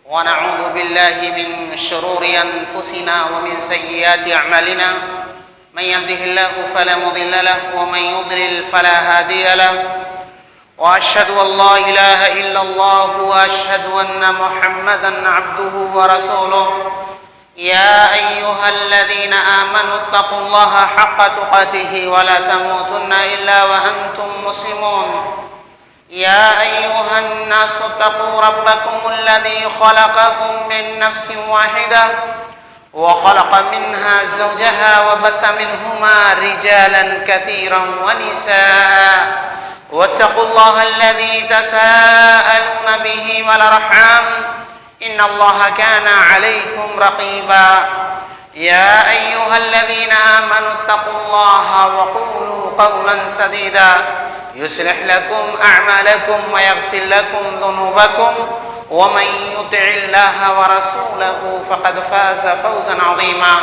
ونعوذ بالله من شرور أنفسنا ومن سيئات أعمالنا من يهده الله فلا مضل له ومن يضلل فلا هادي له وأشهد أن لا إله إلا الله وأشهد أن محمدا عبده ورسوله يا أيها الذين آمنوا اتقوا الله حق تقاته ولا تموتن إلا وأنتم مسلمون يا أيها الناس اتقوا ربكم الذي خلقكم من نفس واحدة وخلق منها زوجها وبث منهما رجالا كثيرا ونساء واتقوا الله الذي تساءلون به والأرحام إن الله كان عليكم رقيبا يا أيها الذين آمنوا اتقوا الله وقولوا قولا سديدا يصلح لكم أعمالكم ويغفر لكم ذنوبكم ومن يطع الله ورسوله فقد فاز فوزا عظيما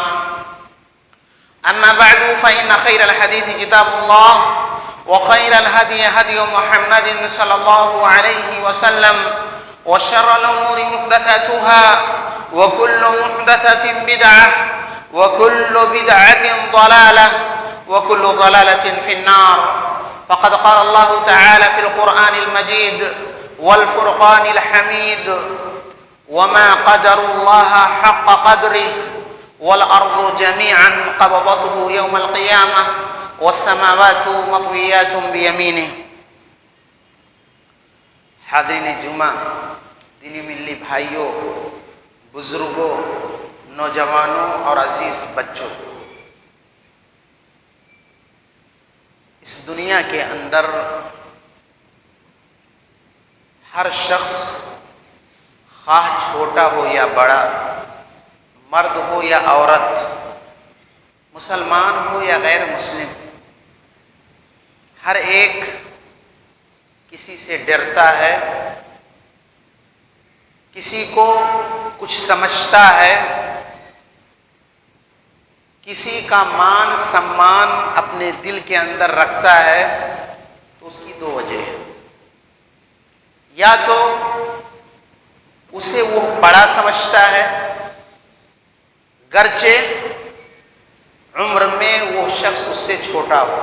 أما بعد فإن خير الحديث كتاب الله وخير الهدي هدي محمد صلى الله عليه وسلم وشر الأمور محدثاتها وكل محدثة بدعة وكل بدعة ضلالة وكل ضلالة في النار فقد قال الله تعالى في القرآن المجيد والفرقان الحميد وما قدر الله حق قدره والأرض جميعا قبضته يوم القيامة والسماوات مطويات بيمينه. حاضرین جمعہ، دینی ملی بھائیوں، بزرگوں، نوجوانوں اور عزیز بچوں، اس دنیا کے اندر ہر شخص خواہ چھوٹا ہو یا بڑا، مرد ہو یا عورت، مسلمان ہو یا غیر مسلم، ہر ایک کسی سے ڈرتا ہے، کسی کو کچھ سمجھتا ہے، کسی کا مان سمان اپنے دل کے اندر رکھتا ہے. تو اس کی دو وجہ ہے. یا تو اسے وہ بڑا سمجھتا ہے گرچہ عمر میں وہ شخص اس سے چھوٹا ہو.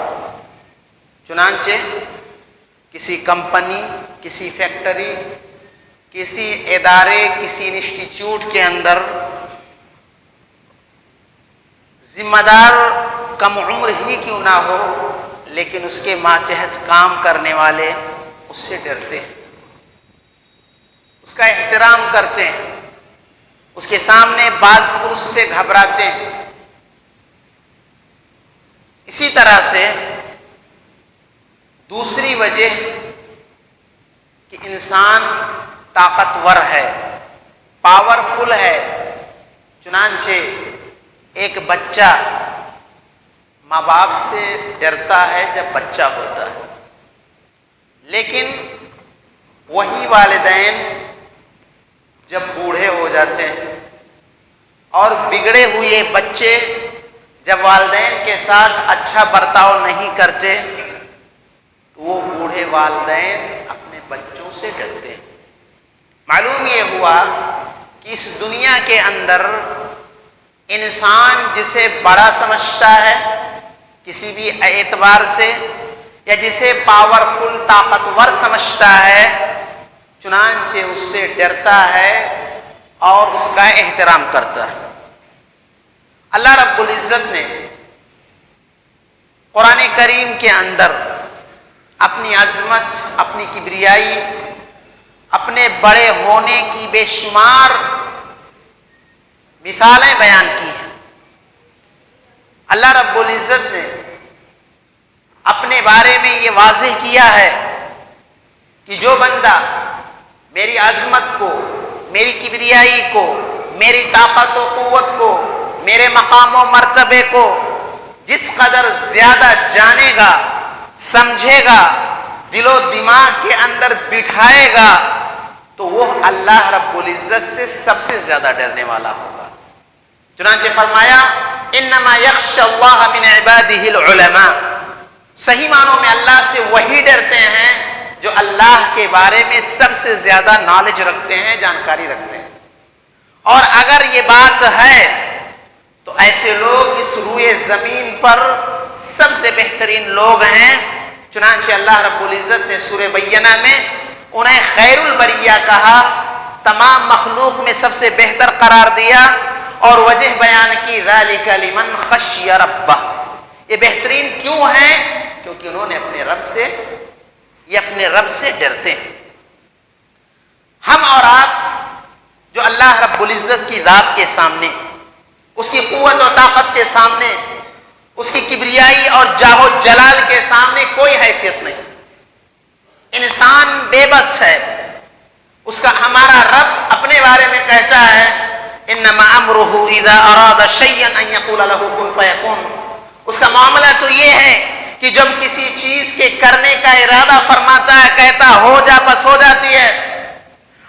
چنانچہ کسی کمپنی، کسی فیکٹری، کسی ادارے، کسی انسٹیٹیوٹ کے اندر ذمہ دار کم عمر ہی کیوں نہ ہو، لیکن اس کے ماتحت کام کرنے والے اس سے ڈرتے ہیں، اس کا احترام کرتے ہیں، اس کے سامنے باز پرس سے گھبراتے ہیں. اسی طرح سے دوسری وجہ کہ انسان طاقتور ہے، پاورفل ہے. چنانچہ ایک بچہ ماں باپ سے ڈرتا ہے جب بچہ ہوتا ہے، لیکن وہی والدین جب بوڑھے ہو جاتے ہیں اور بگڑے ہوئے بچے جب والدین کے ساتھ اچھا برتاؤ نہیں کرتے تو وہ بوڑھے والدین اپنے بچوں سے ڈرتے ہیں. معلوم یہ ہوا کہ اس دنیا کے اندر انسان جسے بڑا سمجھتا ہے کسی بھی اعتبار سے، یا جسے پاورفل، طاقتور سمجھتا ہے، چنانچہ اس سے ڈرتا ہے اور اس کا احترام کرتا ہے. اللہ رب العزت نے قرآن کریم کے اندر اپنی عظمت، اپنی کبریائی، اپنے بڑے ہونے کی بے شمار مثالیں بیان کی ہیں. اللہ رب العزت نے اپنے بارے میں یہ واضح کیا ہے کہ جو بندہ میری عظمت کو، میری کبریائی کو، میری طاقت و قوت کو، میرے مقام و مرتبے کو جس قدر زیادہ جانے گا، سمجھے گا، دل و دماغ کے اندر بٹھائے گا، تو وہ اللہ رب العزت سے سب سے زیادہ ڈرنے والا ہوگا. چنانچہ فرمایا انما یخشی اللہ من عبادہ العلماء. صحیح معنوں میں اللہ سے وہی ڈرتے ہیں جو اللہ کے بارے میں سب سے زیادہ نالج رکھتے ہیں، جانکاری رکھتے ہیں. اور اگر یہ بات ہے تو ایسے لوگ اس روئے زمین پر سب سے بہترین لوگ ہیں. چنانچہ اللہ رب العزت نے سورہ بینہ میں انہیں خیر البریہ کہا، تمام مخلوق میں سب سے بہتر قرار دیا، اور وجہ بیان کی ذالک لمن خشی ربہ. یہ بہترین کیوں ہیں؟ کیونکہ انہوں نے اپنے رب سے ڈرتے ہیں. ہم اور آپ جو اللہ رب العزت کی ذات کے سامنے، اس کی قوت و طاقت کے سامنے، اس کی کبریائی اور جاہ و جلال کے سامنے کوئی حیثیت نہیں. انسان بے بس ہے. اس کا ہمارا رب اپنے بارے میں کہتا ہے انما امرہ اذا اراد شیئا ان یقول له کن فیکون. اس کا معاملہ تو یہ ہے کہ جب کسی چیز کے کرنے کا ارادہ فرماتا ہے، کہتا ہو جا، بس ہو جاتی ہے.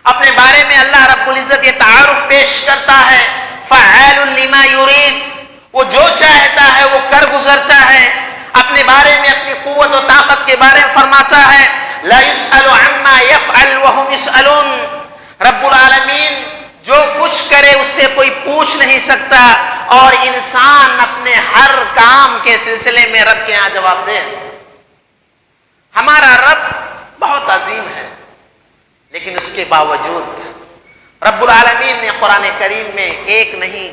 اپنے بارے میں اللہ رب العزت یہ تعارف پیش کرتا ہے فعال لما یرید. وہ جو چاہتا ہے وہ کر گزرتا ہے. اپنے بارے میں اپنی قوت و طاقت کے بارے میں فرماتا ہے لا يسأل عما يفعل وهم يسألون. رب العالمین جو کچھ کرے اس سے کوئی پوچھ نہیں سکتا، اور انسان اپنے ہر کام کے سلسلے میں رب کے ہاں جواب دے. ہمارا رب بہت عظیم ہے، لیکن اس کے باوجود رب العالمین نے قرآن کریم میں ایک نہیں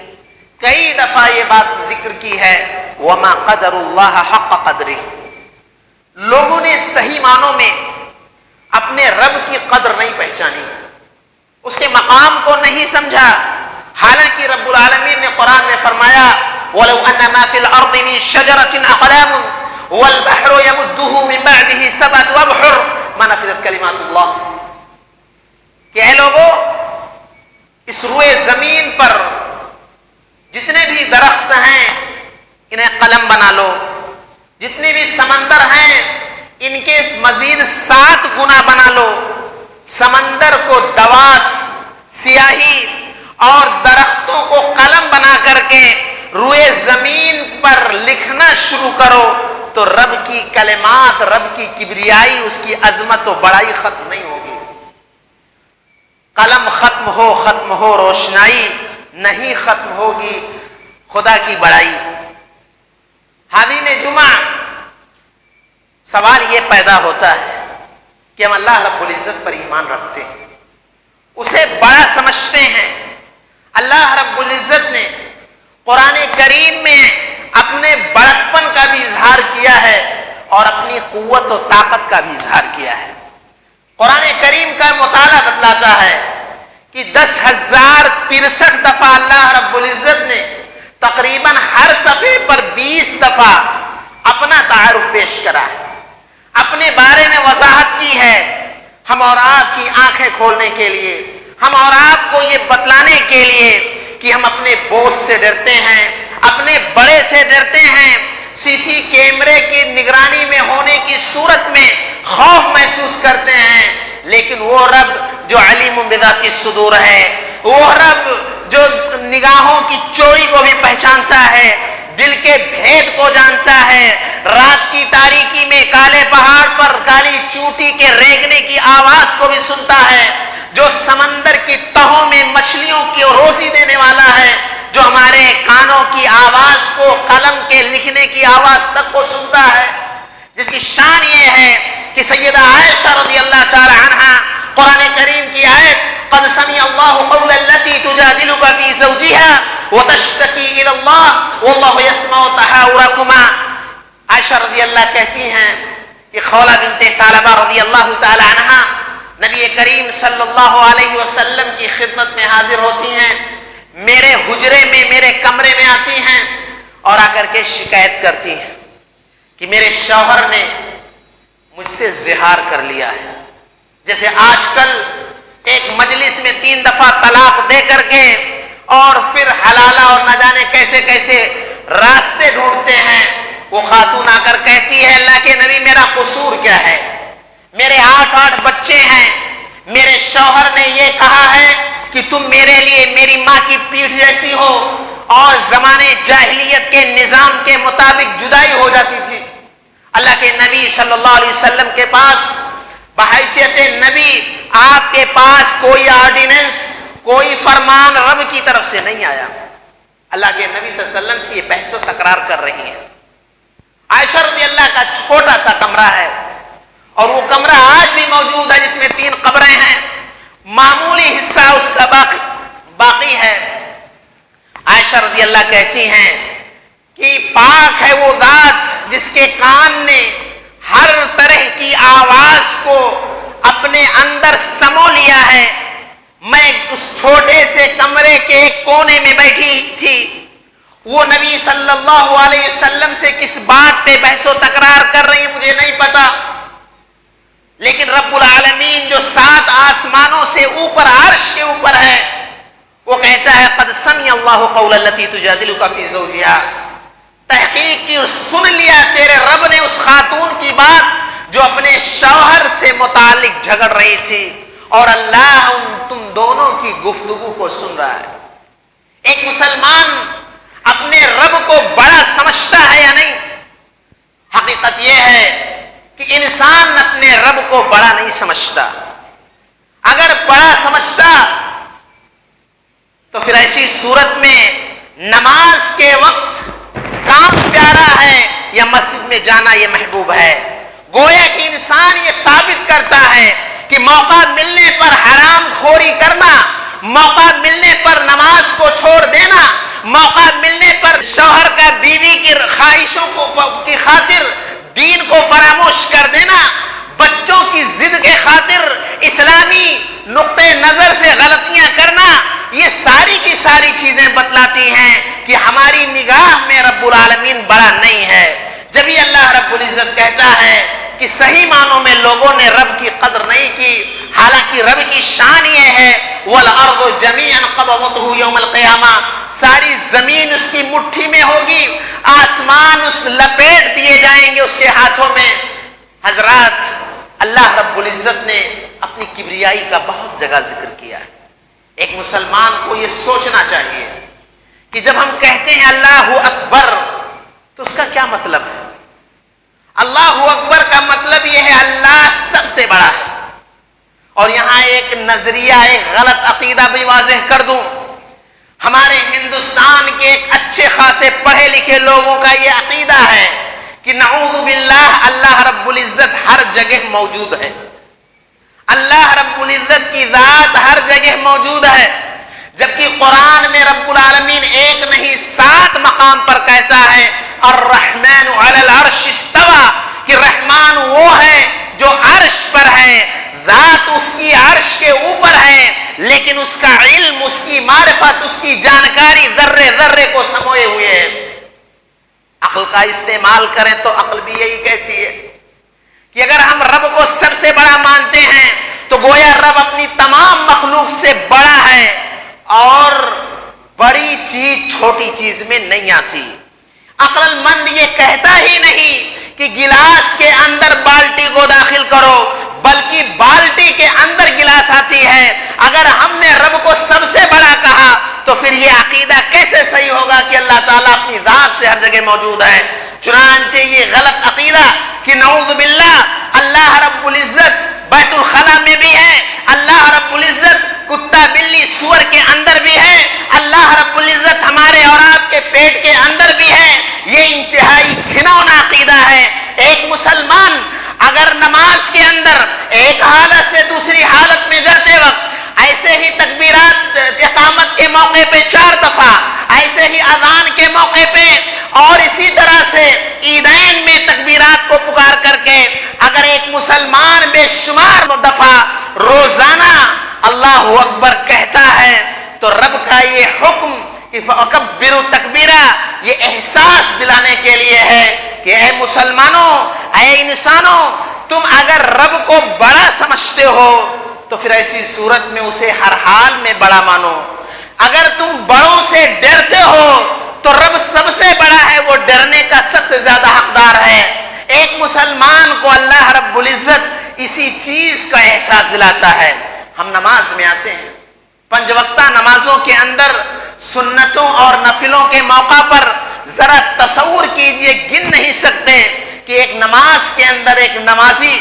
کئی دفعہ یہ بات ذکر کی ہے وما قدر اللہ حق قدرہ. لوگوں نے صحیح معنوں میں اپنے رب کی قدر نہیں پہچانی، اس کے مقام کو نہیں سمجھا. حالانکہ رب العالمین نے قرآن میں فرمایا وَلَوْ أَنَّ مَا فِي الْأَرْضِ مِنْ شَجَرَةٍ أَقْلَامٌ وَالْبَحْرُ يَمُدُّهُ مِنْ بَعْدِهِ سَبْعَةُ أَبْحُرٍ مَا نَفِذَتْ كَلِمَاتُ اللَّهِ. کہ اے لوگوں، اس روئے زمین پر جتنے بھی درخت ہیں انہیں قلم بنا لو، جتنے بھی سمندر ہیں ان کے مزید 7 گنا بنا لو. سمندر کو دوات، سیاہی اور درختوں کو قلم بنا کر کے روئے زمین پر لکھنا شروع کرو تو رب کی کلمات، رب کی کبریائی، اس کی عظمت و بڑائی ختم نہیں ہوگی. قلم ختم ہو روشنائی نہیں ختم ہوگی خدا کی بڑائی. حاضرین جمعہ، سوال یہ پیدا ہوتا ہے کہ ہم اللہ رب العزت پر ایمان رکھتے ہیں، اسے بڑا سمجھتے ہیں. اللہ رب العزت نے قرآن کریم میں اپنے بڑکپن کا بھی اظہار کیا ہے اور اپنی قوت و طاقت کا بھی اظہار کیا ہے. قرآن کریم کا مطالعہ بتلاتا ہے کہ 10,063 دفعہ اللہ رب العزت نے تقریباً ہر صفحے پر 20 دفعہ اپنا تعارف پیش کرا ہے، اپنے بارے میں وضاحت کی ہے. ہم اور آپ کی آنکھیں کھولنے کے لیے، ہم اور آپ کو یہ بتلانے کے لیے کہ ہم اپنے بوجھ سے ڈرتے ہیں، اپنے بڑے سے ڈرتے ہیں. سی سی کیمرے کی نگرانی میں ہونے کی صورت میں خوف محسوس کرتے ہیں، لیکن وہ رب جو علیم بذات الصدور ہے، وہ رب جو نگاہوں کی چوری کو بھی پہچانتا ہے، دل کے بھید کو جانتا ہے، رات کی تاریکی میں کالے پہاڑ پر کالی چونٹی کے ریگنے کی آواز کو بھی سنتا ہے، جو سمندر کی تہوں میں مچھلیوں کی روزی دینے والا ہے، جو ہمارے کانوں کی آواز کو، قلم کے لکھنے کی آواز تک کو سنتا ہے. جس کی شان یہ ہے کہ سیدہ عائشہ رضی اللہ تعالی عنہا قرآن کریم کی آیت قد سمع اللہ قول التي تجادلك في زوجها وتشتكي الى الله والله يسمع تحاوركما. عائشہ رضی اللہ کہتی ہیں کہ خولہ بنت ثعلبہ رضی اللہ تعالی عنہا نبی کریم صلی اللہ علیہ وسلم کی خدمت میں حاضر ہوتی ہیں، میرے حجرے میں، میرے کمرے میں آتی ہیں اور آ کر کے شکایت کرتی ہیں کہ میرے شوہر نے مجھ سے زہار کر لیا ہے. جیسے آج کل ایک مجلس میں 3 دفعہ طلاق دے کر کے اور پھر حلالہ اور نہ جانے کیسے کیسے راستے ڈھونڈتے ہیں. وہ خاتون آ کر کہتی ہے اللہ کے نبی میرا قصور کیا ہے؟ میرے 8 بچے ہیں، میرے شوہر نے یہ کہا ہے کہ تم میرے لیے میری ماں کی پیٹھ جیسی ہو، اور زمانے جاہلیت کے نظام کے مطابق جدائی ہو جاتی تھی. اللہ کے نبی صلی اللہ علیہ وسلم کے پاس بحیثیت نبی آپ کے پاس کوئی آرڈیننس، کوئی فرمان رب کی طرف سے نہیں آیا۔ اللہ کے نبی صلی اللہ علیہ وسلم سے یہ بحث و تکرار کر رہی ہیں۔ عائشہ رضی اللہ کا چھوٹا سا کمرہ ہے اور وہ کمرہ آج بھی موجود ہے، جس میں 3 قبریں ہیں، معمولی حصہ اس کا باقی ہے۔ عائشہ رضی اللہ کہتی ہیں کہ پاک ہے وہ ذات جس کے کان نے ہر طرح کی آواز کو اپنے اندر سمو لیا ہے۔ میں اس چھوٹے سے کمرے کے ایک کونے میں بیٹھی تھی، وہ نبی صلی اللہ علیہ وسلم سے کس بات پہ بحث و تکرار کر رہی ہیں مجھے نہیں پتا، لیکن رب العالمین جو 7 آسمانوں سے اوپر عرش کے اوپر ہے، وہ کہتا ہے قد سمع اللہ قول التی تجادلک فی زوجہا، تحقیق کی سن لیا تیرے رب نے اس خاتون کی بات جو اپنے شوہر سے متعلق جھگڑ رہی تھی، اور اللہ تم دونوں کی گفتگو کو سن رہا ہے۔ ایک مسلمان اپنے رب کو بڑا سمجھتا ہے یا نہیں؟ حقیقت یہ ہے کہ انسان اپنے رب کو بڑا نہیں سمجھتا۔ اگر بڑا سمجھتا تو پھر ایسی صورت میں نماز کے وقت کام پیارا ہے یا مسجد میں جانا یہ محبوب ہے۔ گویا کہ انسان یہ ثابت کرتا ہے کہ موقع ملنے پر حرام خوری کرنا، موقع ملنے پر نماز کو چھوڑ دینا، موقع ملنے پر شوہر کا بیوی کی خواہشوں کی خاطر دین کو فراموش کر دینا، بچوں کی ضد کے خاطر اسلامی نقطۂ نظر سے غلطیاں کرنا، یہ ساری کی ساری چیزیں بتلاتی ہیں کہ ہماری نگاہ میں رب العالمین بڑا نہیں ہے۔ جب یہ اللہ رب العزت کہتا ہے کہ صحیح معنوں میں لوگوں نے رب کی قدر نہیں کی، حالانکہ رب کی شان یہ ہے وَالْأَرْضُ جَمِيعًا قَبْضَتُهُ يَوْمَ الْقِيَامَةِ، ساری زمین اس کی مٹھی میں ہوگی، آسمان اس لپیٹ دیے جائیں گے اس کے ہاتھوں میں۔ حضرات، اللہ رب العزت نے اپنی کبریائی کا بہت جگہ ذکر کیا ہے۔ ایک مسلمان کو یہ سوچنا چاہیے کہ جب ہم کہتے ہیں اللہ اکبر تو اس کا کیا مطلب ہے؟ اللہ اکبر کا مطلب یہ ہے اللہ سب سے بڑا ہے۔ اور یہاں ایک نظریہ، ایک غلط عقیدہ بھی واضح کر دوں، ہمارے ہندوستان کے ایک اچھے خاصے پڑھے لکھے لوگوں کا یہ عقیدہ ہے کہ نعوذ باللہ اللہ رب العزت ہر جگہ موجود ہے، اللہ رب العزت کی ذات ہر جگہ موجود ہے، جبکہ قرآن میں رب العالمین ایک نہیں 7 مقام پر کہتا ہے الرحمن علی العرش استوى، کہ رحمان وہ ہے جو عرش پر ہے، ذات اس کی عرش کے اوپر ہے، لیکن اس کا علم، اس کی معرفت، اس کی جانکاری ذرے ذرے کو سموئے ہوئے ہے۔ عقل کا استعمال کریں تو عقل بھی یہی کہتی ہے کہ اگر ہم رب کو سب سے بڑا مانتے ہیں تو گویا رب اپنی تمام مخلوق سے بڑا ہے، اور بڑی چیز چھوٹی چیز میں نہیں آتی۔ عقل مند یہ کہتا ہی نہیں کہ گلاس کے اندر بالٹی کو داخل کرو، بلکہ بالٹی کے اندر گلاس آتی ہے۔ اگر ہم نے رب کو سب سے بڑا کہا تو پھر یہ عقیدہ کیسے صحیح ہوگا کہ اللہ تعالیٰ اپنی ذات سے ہر جگہ موجود ہے؟ چنانچہ یہ غلط عقیدہ کہ نعوذ باللہ اللہ رب العزت بیت الخلا میں بھی ہے، اللہ رب العزت کتا بلی سور کے اندر بھی ہے، اللہ رب العزت ہمارے اور آپ کے پیٹ کے اندر بھی ہے، یہ انتہائی گھناؤنا عقیدہ ہے۔ ایک مسلمان اگر نماز کے اندر ایک حالت سے دوسری حالت میں جاتے وقت ایسے ہی تکبیرات اقامت کے موقع پہ 4 دفعہ، ایسے ہی اذان کے موقع پہ، اور اسی طرح سے عیدین میں تکبیرات کو پکار کر کے اگر ایک مسلمان بے شمار دفعہ روزانہ اللہ اکبر کہتا ہے تو رب کا یہ حکم فَأَكَبِّرُوا تَكْبِيرًا یہ احساس دلانے کے لیے ہے کہ اے مسلمانوں، اے انسانوں، تم اگر رب کو بڑا سمجھتے ہو تو پھر ایسی صورت میں اسے ہر حال میں بڑا مانو۔ اگر تم بڑوں سے ڈرتے ہو تو رب سب سے بڑا ہے، وہ ڈرنے کا سب سے زیادہ حقدار ہے۔ ایک مسلمان کو اللہ رب العزت اسی چیز کا احساس دلاتا ہے۔ ہم نماز میں آتے ہیں، 5 وقتہ نمازوں کے اندر سنتوں اور نفلوں کے موقع پر ذرا تصور کیجئے، گن نہیں سکتے کہ ایک نماز کے اندر ایک نمازی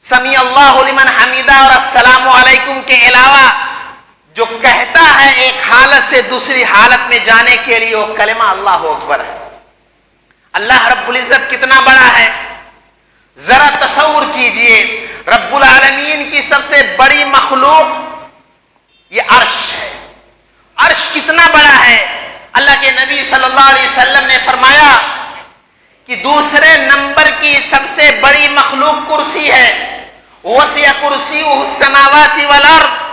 سمیع اللہ لمن حمیدہ اور السلام علیکم کے علاوہ جو کہتا ہے ایک حالت سے دوسری حالت میں جانے کے لیے وہ کلمہ اللہ اکبر ہے۔ اللہ رب العزت کتنا بڑا ہے، ذرا تصور کیجئے، رب العالمین کی سب سے بڑی مخلوق یہ عرش ہے۔ عرش کتنا بڑا ہے، اللہ کے نبی صلی اللہ علیہ وسلم نے فرمایا کہ دوسرے نمبر کی سب سے بڑی مخلوق کرسی ہے، وسع کرسیہ السماوات والارض،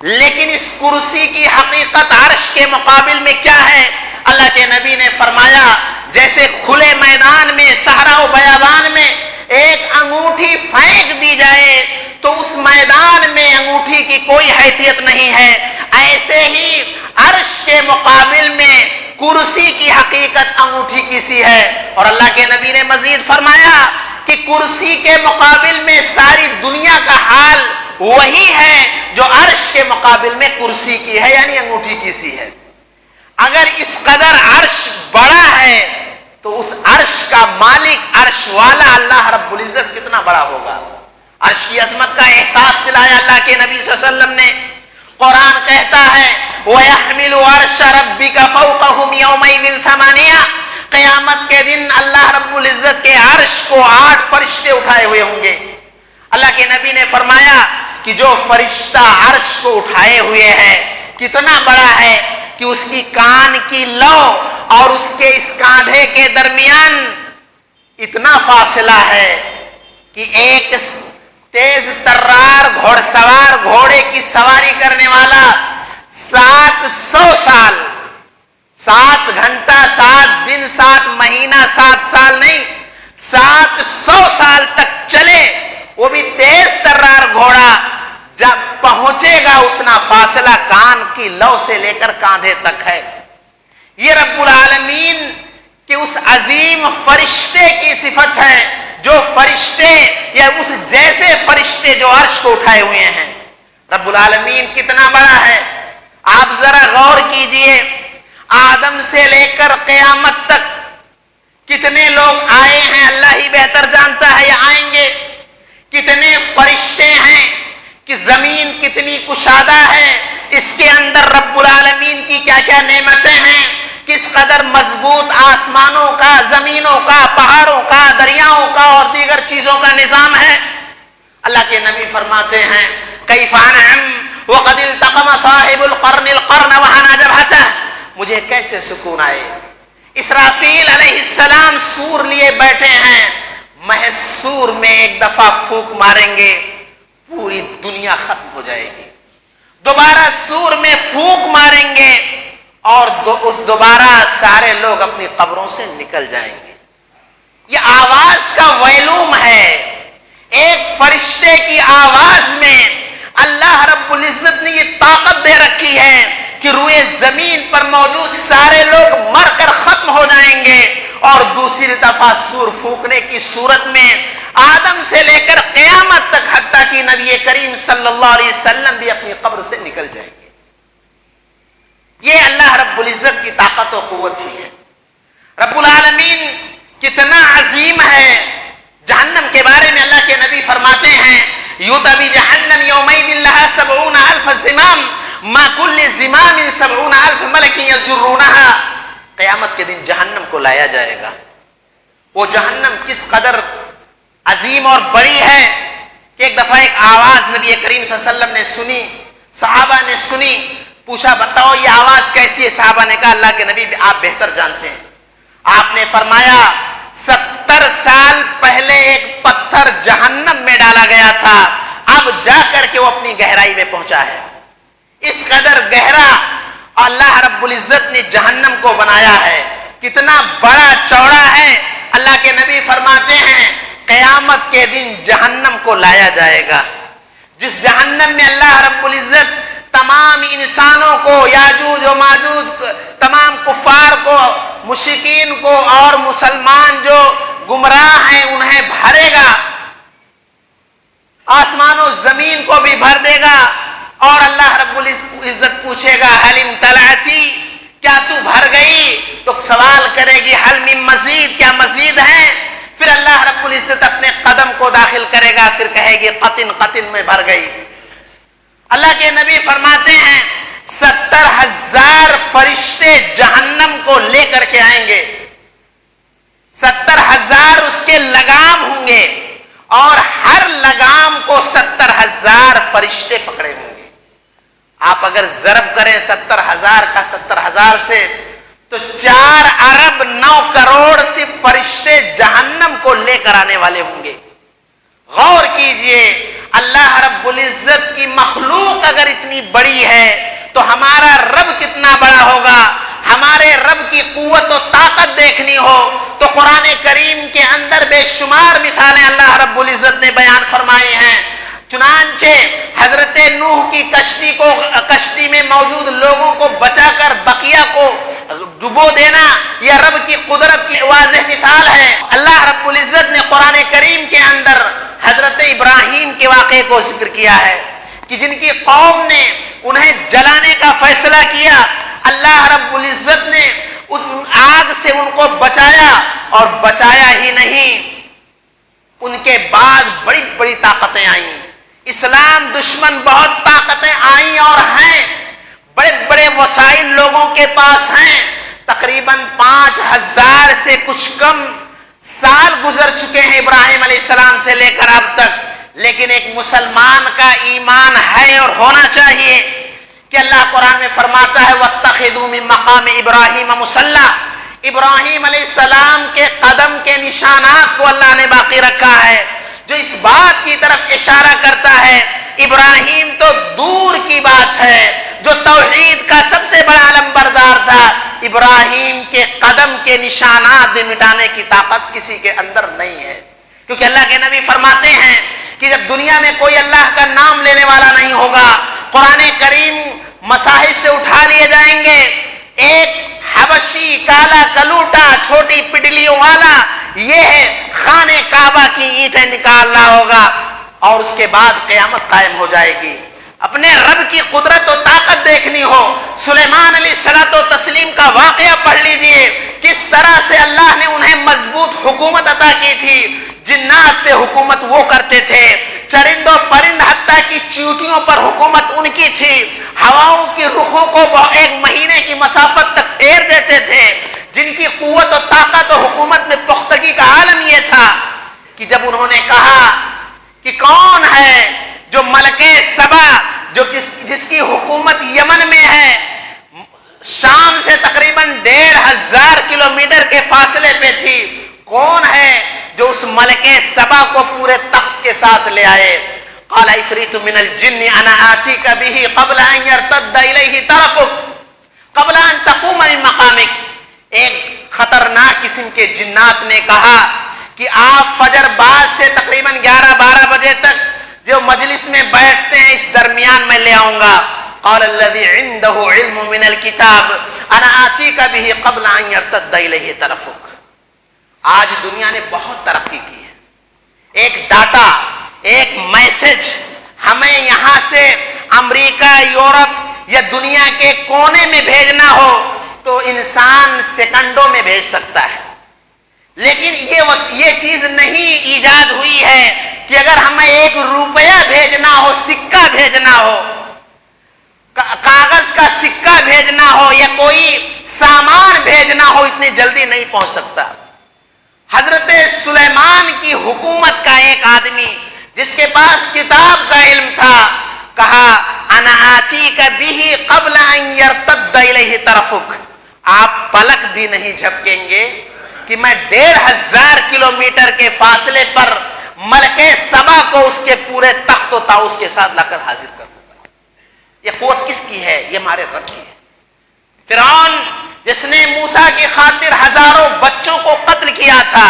لیکن اس کرسی کی حقیقت عرش کے مقابل میں کیا ہے؟ اللہ کے نبی نے فرمایا جیسے کھلے میدان میں، صحرا و بیابان میں ایک انگوٹھی پھینک دی جائے تو اس میدان میں انگوٹھی کی کوئی حیثیت نہیں ہے، ایسے ہی عرش کے مقابل میں کرسی کی حقیقت انگوٹھی کی سی ہے۔ اور اللہ کے نبی نے مزید فرمایا کہ کرسی کے مقابل میں ساری دنیا کا حال وہی ہے جو عرش کے مقابل میں کرسی کی ہے، یعنی انگوٹھی کی سی ہے۔ اگر اس قدر عرش بڑا ہے تو اس عرش کا مالک، عرش والا اللہ رب العزت کتنا بڑا ہوگا۔ عرش کی عظمت کا احساس دلایا اللہ کے نبی صلی اللہ علیہ وسلم نے۔ قرآن کہتا ہے وَيَحْمِلُ عَرْشَ رَبِّكَ فَوْقَهُمْ يَوْمَئِذٍ ثَمَانِيَةٌ، قیامت کے دن اللہ رب العزت کے عرش کو 8 فرشتے اٹھائے ہوئے ہوں گے۔ اللہ کے نبی نے فرمایا کہ جو فرشتہ عرش کو اٹھائے ہوئے ہیں کتنا بڑا ہے کہ اس کی کان کی لو اور اس کے اس کاندھے کے درمیان اتنا فاصلہ ہے کہ ایک تیز ترار گھوڑ سوار گھوڑے کی سواری کرنے والا 700 سال، 7 گھنٹہ، 7 دن، 7 مہینہ، 7 سال نہیں، 700 سال تک چلے، وہ بھی تیز ترار گھوڑا جب پہنچے گا اتنا فاصلہ کان کی لو سے لے کر کاندھے تک ہے۔ یہ رب العالمین کے اس عظیم فرشتے کی صفت ہے، جو فرشتے یا اس جیسے فرشتے جو عرش کو اٹھائے ہوئے ہیں۔ رب العالمین کتنا بڑا ہے، آپ ذرا غور کیجئے، آدم سے لے کر قیامت تک کتنے لوگ آئے ہیں اللہ ہی بہتر جانتا ہے یا آئیں گے، کتنے فرشتے ہیں، کہ زمین کتنی کشادہ ہے، اس کے اندر رب العالمین کی کیا کیا نعمتیں ہیں، کس قدر مضبوط آسمانوں کا، زمینوں کا، پہاڑوں کا، دریاؤں کا اور دیگر چیزوں کا نظام ہے۔ اللہ کے نبی فرماتے ہیں کیف انعم وقد التقم صاحب القرن القرن وہنا جبہتہ، مجھے کیسے سکون آئے۔ اسرافیل علیہ السلام سور لیے بیٹھے ہیں، محض سور میں ایک دفعہ پھونک ماریں گے پوری دنیا ختم ہو جائے گی، دوبارہ سور میں پھونک ماریں گے اور اس دوبارہ سارے لوگ اپنی قبروں سے نکل جائیں گے۔ یہ آواز کا ویلوم ہے، ایک فرشتے کی آواز میں اللہ رب العزت نے یہ طاقت دے رکھی ہے کہ روئے زمین پر موجود سارے لوگ مر کر ختم ہو جائیں گے، اور دوسری دفعہ سور پھونکنے کی صورت میں آدم سے لے کر قیامت تک حتیٰ کہ نبی کریم صلی اللہ علیہ وسلم بھی اپنی قبر سے نکل جائیں گے۔ یہ اللہ رب العزت کی طاقت و قوت ہی ہے۔ رب العالمین کتنا عظیم ہے۔ جہنم کے بارے میں اللہ کے نبی فرماتے ہیں یؤتی بجہنم یومئذ لہا 70,000 زمام ما کل زمام 70,000 ملک یجرونہا، قیامت کے دن جہنم کو لایا جائے گا۔ وہ جہنم کس قدر عظیم اور بڑی ہے کہ ایک دفعہ ایک آواز نبی کریم صلی اللہ علیہ وسلم نے سنی، صحابہ نے سنی، پوچھا بتاؤ یہ آواز کیسی ہے؟ صحابہ نے کہا اللہ کے نبی آپ بہتر جانتے ہیں۔ آپ نے فرمایا 70 سال پہلے ایک پتھر جہنم میں ڈالا گیا تھا، اب جا کر کے وہ اپنی گہرائی میں پہنچا ہے۔ اس قدر گہرا اللہ رب العزت نے جہنم کو بنایا ہے، کتنا بڑا چوڑا ہے۔ اللہ کے نبی فرماتے ہیں قیامت کے دن جہنم کو لایا جائے گا، جس جہنم میں اللہ رب العزت تمام انسانوں کو، یاجوج و ماجوج، تمام کفار کو، مشرکین کو اور مسلمان جو گمراہ ہیں انہیں بھرے گا، آسمان و زمین کو بھی بھر دے گا، اور اللہ رب العزت پوچھے گا حل امتلأتی، کیا تو بھر گئی؟ تو سوال کرے گی حل من مزید، کیا مزید ہے؟ پھر اللہ رب العزت اپنے قدم کو داخل کرے گا، پھر کہے گی قطن قطن میں بھر گئی۔ اللہ کے نبی فرماتے ہیں 70,000 فرشتے جہنم کو لے کر کے آئیں گے. 70,000 اس کے لگام ہوں گے اور ہر لگام کو 70,000 فرشتے پکڑے ہوں گے. آپ اگر ضرب کریں 70,000 کا 70,000 سے تو 4 ارب 9 کروڑ سے فرشتے جہنم کو لے کر آنے والے ہوں گے. غور کیجئے، اللہ رب العزت کی مخلوق اگر اتنی بڑی ہے تو ہمارا رب کتنا بڑا ہوگا. ہمارے رب کی قوت و طاقت دیکھنی ہو تو قرآن کریم کے اندر بے شمار مثالیں اللہ رب العزت نے بیان فرمائی ہیں. چنانچہ حضرت نوح کی کشتی میں موجود لوگوں کو بچا کر بقیہ کو ڈبو دینا یہ رب کی قدرت کی واضح مثال ہے. اللہ رب العزت نے قرآن کریم کے اندر حضرت ابراہیم کے واقعے کو ذکر کیا ہے کہ جن کی قوم نے انہیں جلانے کا فیصلہ کیا، اللہ رب العزت نے آگ سے ان کو بچایا، اور بچایا ہی نہیں، ان کے بعد بڑی بڑی طاقتیں آئیں. اسلام دشمن بہت طاقتیں آئیں اور ہیں، بڑے بڑے وسائل لوگوں کے پاس ہیں. تقریباً 5,000 سے کچھ کم سال گزر چکے ہیں ابراہیم علیہ السلام سے لے کر اب تک. لیکن ایک مسلمان کا ایمان ہے اور ہونا چاہیے کہ اللہ قرآن میں فرماتا ہے وَاتَّخِذُوا مِن مَّقَامِ إِبْرَاهِيمَ مُصَلًّى. ابراہیم علیہ السلام کے قدم کے نشانات کو اللہ نے باقی رکھا ہے، جو اس بات کی طرف اشارہ کرتا ہے ابراہیم تو دور کی بات ہے، جو توحید کا سب سے بڑا علمبردار تھا، ابراہیم کے قدم کے نشانات مٹانے کی طاقت کسی کے اندر نہیں ہے. کیونکہ اللہ کے نبی فرماتے ہیں کہ جب دنیا میں کوئی اللہ کا نام لینے والا نہیں ہوگا، قرآن کریم مصاحف سے اٹھا لیے جائیں گے، ایک حبشی کالا کلوٹا چھوٹی پڈلیوں والا یہ ہے خانے کعبہ کی اینٹیں نکالنا ہوگا، اور اس کے بعد قیامت قائم ہو جائے گی. اپنے رب کی قدرت و طاقت دیکھنی ہو، سلیمان علیہ الصلوۃ والتسلیم کا واقعہ پڑھ لیجئے، کس طرح سے اللہ نے انہیں مضبوط حکومت عطا کی تھی. جنات پہ حکومت وہ کرتے تھے، چرند و پرند حتیٰ کی چیونٹیوں پر حکومت ان کی تھی، ہواؤں کی رخوں کو 1 مہینے کی مسافت تک پھیر دیتے تھے. جن کی قوت و طاقت و حکومت میں پختگی کا عالم یہ تھا کہ جب انہوں نے کہا کہ کون ہے جو ملکہ سبا جس کی حکومت یمن میں ہے، شام سے تقریباً 1,500 کلومیٹر کے فاصلے پہ تھی، کون ہے جو اس ملکہ سبا کو پورے تخت کے ساتھ لے آئے؟ قال عفریت من الجن انا آتیک به قبل ان يرتد الیہ طرفک قبل ان تقوم من مقامک. ایک خطرناک قسم کے جنات نے کہا کہ آپ فجر بعد سے تقریباً 11-12 بجے تک جو مجلس میں بیٹھتے ہیں اس درمیان میں لے آؤں گا. قال الذي عنده علم من الكتاب انا آتیک به قبل ان يرتد الیہ طرفک. آج دنیا نے بہت ترقی کی ہے. ایک ڈاٹا، ایک میسج ہمیں یہاں سے امریکہ، یورپ یا دنیا کے کونے میں بھیجنا ہو تو انسان سیکنڈوں میں بھیج سکتا ہے. لیکن یہ چیز نہیں ایجاد ہوئی ہے کہ اگر ہمیں 1 روپیہ بھیجنا ہو، سکہ بھیجنا ہو، کاغذ کا سکہ بھیجنا ہو یا کوئی سامان بھیجنا ہو، اتنی جلدی نہیں پہنچ سکتا. حضرت سلیمان کی حکومت کا ایک آدمی جس کے پاس کتاب کا علم تھا، کہا انا آتیک به قبل ان يرتد الیہ طرفک. آپ پلک بھی نہیں جھپکیں گے کہ میں 1,500 کلومیٹر کے فاصلے پر ملکہ سبا کو اس کے پورے تخت و طاؤس کے ساتھ لا کر حاضر کر دوں گا. یہ قوت کس کی ہے؟ یہ ہمارے رب کی ہے. فرعون جس نے موسیٰ کی خاطر ہزاروں بچوں کو قتل کیا تھا،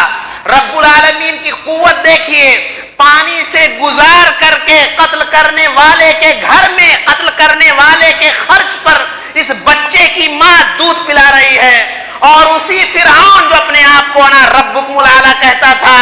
رب العالمین کی قوت دیکھیے، پانی سے گزار کر کے قتل کرنے والے کے گھر میں قتل کرنے والے کے خرچ پر اس بچے کی ماں دودھ پلا رہی ہے. اور اسی فرعون جو اپنے آپ کو انا ربکم الاعلی کہتا تھا،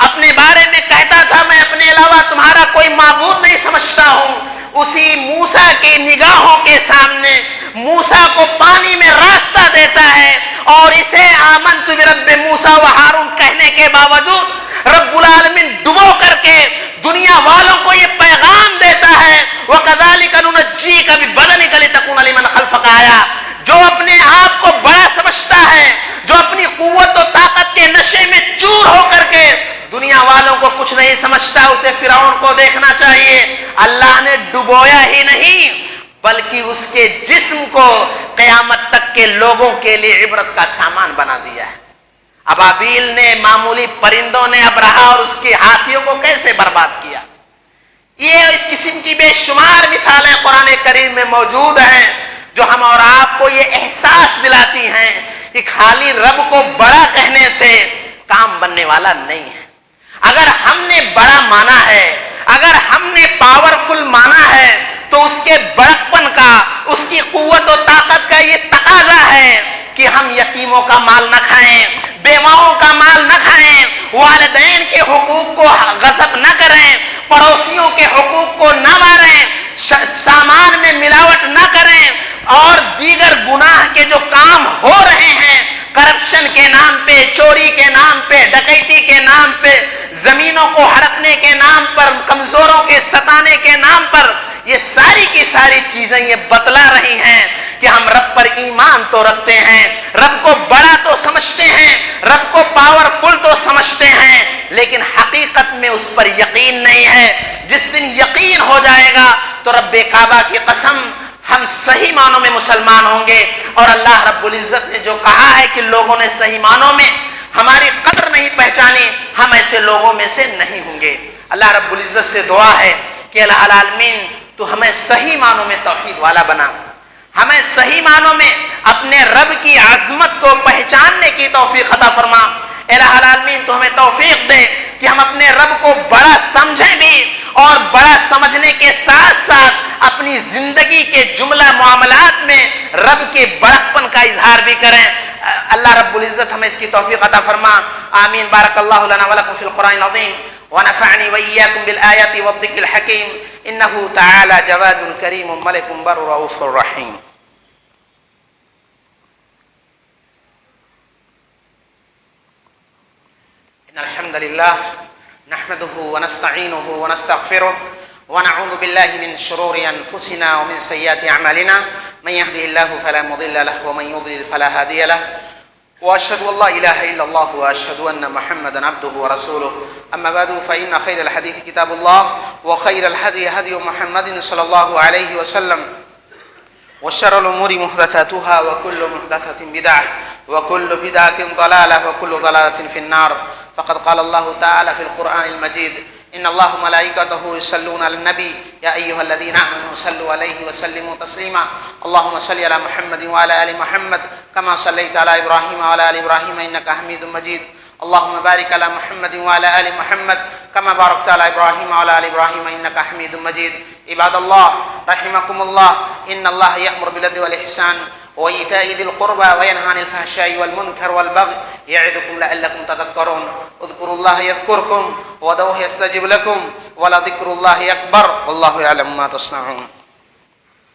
اپنے بارے میں کہتا تھا میں اپنے علاوہ تمہارا کوئی معبود نہیں سمجھتا ہوں، اسی موسیٰ کی نگاہوں کے سامنے موسیٰ کو پانی میں راستہ دیتا ہے، اور اسے آمنت برب موسیٰ و ہارون کہنے کے باوجود رب العالمین ڈبو کر کے دنیا والوں کو یہ پیغام دیتا ہے وَكَذَلِكَ نُنَجِّيكَ بِبَدَنِكَ لِتَكُونَ لِمَنْ خَلْفَكَ آيَةً. جو اپنے آپ کو بڑا سمجھتا ہے، جو اپنی قوت و طاقت کے نشے میں چور ہو کر کے دنیا والوں کو کچھ نہیں سمجھتا، اسے فرعون کو دیکھنا چاہیے. اللہ نے ڈبویا ہی نہیں بلکہ اس کے جسم کو قیامت تک کے لوگوں کے لیے عبرت کا سامان بنا دیا ہے. ابابیل نے، معمولی پرندوں نے ابرہا اور اس کے ہاتھیوں کو کیسے برباد کیا. یہ اس قسم کی بے شمار مثالیں قرآن کریم میں موجود ہیں جو ہم اور آپ کو یہ احساس دلاتی ہیں کہ خالی رب کو بڑا کہنے سے کام بننے والا نہیں ہے. اگر ہم نے بڑا مانا ہے، اگر ہم نے پاورفل مانا ہے، تو اس کے بڑکپن کا، اس کی قوت و طاقت کا یہ تقاضا ہے کہ ہم یتیموں کا مال نہ کھائیں، بیواؤں کا مال نہ کھائیں، والدین کے حقوق کو غصب نہ کریں، پڑوسیوں کے حقوق کو نہ ماریں، سامان میں ملاوٹ نہ کریں، اور دیگر گناہ کے جو کام ہو رہے ہیں کرپشن کے نام پہ، چوری کے نام پہ، ڈکیتی کے نام پہ، زمینوں کو ہڑپنے کے نام پر، کمزوروں کے ستانے کے نام پر، یہ ساری کی ساری چیزیں یہ بتلا رہی ہیں کہ ہم رب پر ایمان تو رکھتے ہیں، رب کو بڑا تو سمجھتے ہیں، رب کو پاورفل تو سمجھتے ہیں، لیکن حقیقت میں اس پر یقین نہیں ہے. جس دن یقین ہو جائے گا تو رب کعبہ کی قسم ہم صحیح معنوں میں مسلمان ہوں گے. اور اللہ رب العزت نے جو کہا ہے کہ لوگوں نے صحیح معنوں میں ہماری قدر نہیں پہچانی، ہم ایسے لوگوں میں سے نہیں ہوں گے. اللہ رب العزت سے دعا ہے کہ الہ العالمین تو ہمیں صحیح معنوں میں توحید والا بنا، ہمیں صحیح معنوں میں اپنے رب کی عظمت کو پہچاننے کی توفیق عطا فرما. الہ العالمین تو ہمیں توفیق دے کہ ہم اپنے رب کو بڑا سمجھیں بھی، اور بڑا سمجھنے کے ساتھ ساتھ اپنی زندگی کے جملہ معاملات میں رب کے بڑکپن کا اظہار بھی کریں. اللہ رب العزت ہمیں اس کی توفیق عطا فرما. آمین. بارک اللہ لنا ولکم فی القرآن العظیم ونفعنی وإیاکم بالآیات والذکر الحکیم انہ تعالی جواد کریم ملک بر رؤوف رحیم. ان الحمد للہ نحمده ونستعینه ونستغفره ونعوذ بالله من شرور انفسنا ومن سیئات اعمالنا من يهده الله فلا مضل له ومن يضلل فلا هادي له واشهد ان لا اله الا الله واشهد ان محمدا عبده ورسوله. اما بعد فان خير الحديث كتاب الله وخير الهدي هدي محمد صلى الله عليه وسلم وشر الامور محدثاتها وكل محدثة بدعة وكل بدعة ضلالة وكل ضلالة في النار. فقد قال الله تعالى في القرآن المجيد إن الله ملائكته يصلون على النبي يا أيها الذين آمنوا صلوا عليه وسلموا تسليما. اللهم صل على محمد وعلى آل محمد كما صليت على إبراهيم وعلى آل إبراهيم إنك حميد مجيد. اللهم بارك على محمد وعلى آل محمد كما باركت على إبراهيم وعلى آل إبراهيم إنك حميد مجيد. عباد الله رحمكم الله، إن الله يأمر بالعدل والإحسان وإيتاء ذي القربى وينهى عن الفحشاء والمنكر والبغي يعظكم لعلكم تذكرون. اذكروا الله يذكركم وادعوه يستجب لكم ولذكر الله أكبر والله يعلم ما تصنعون.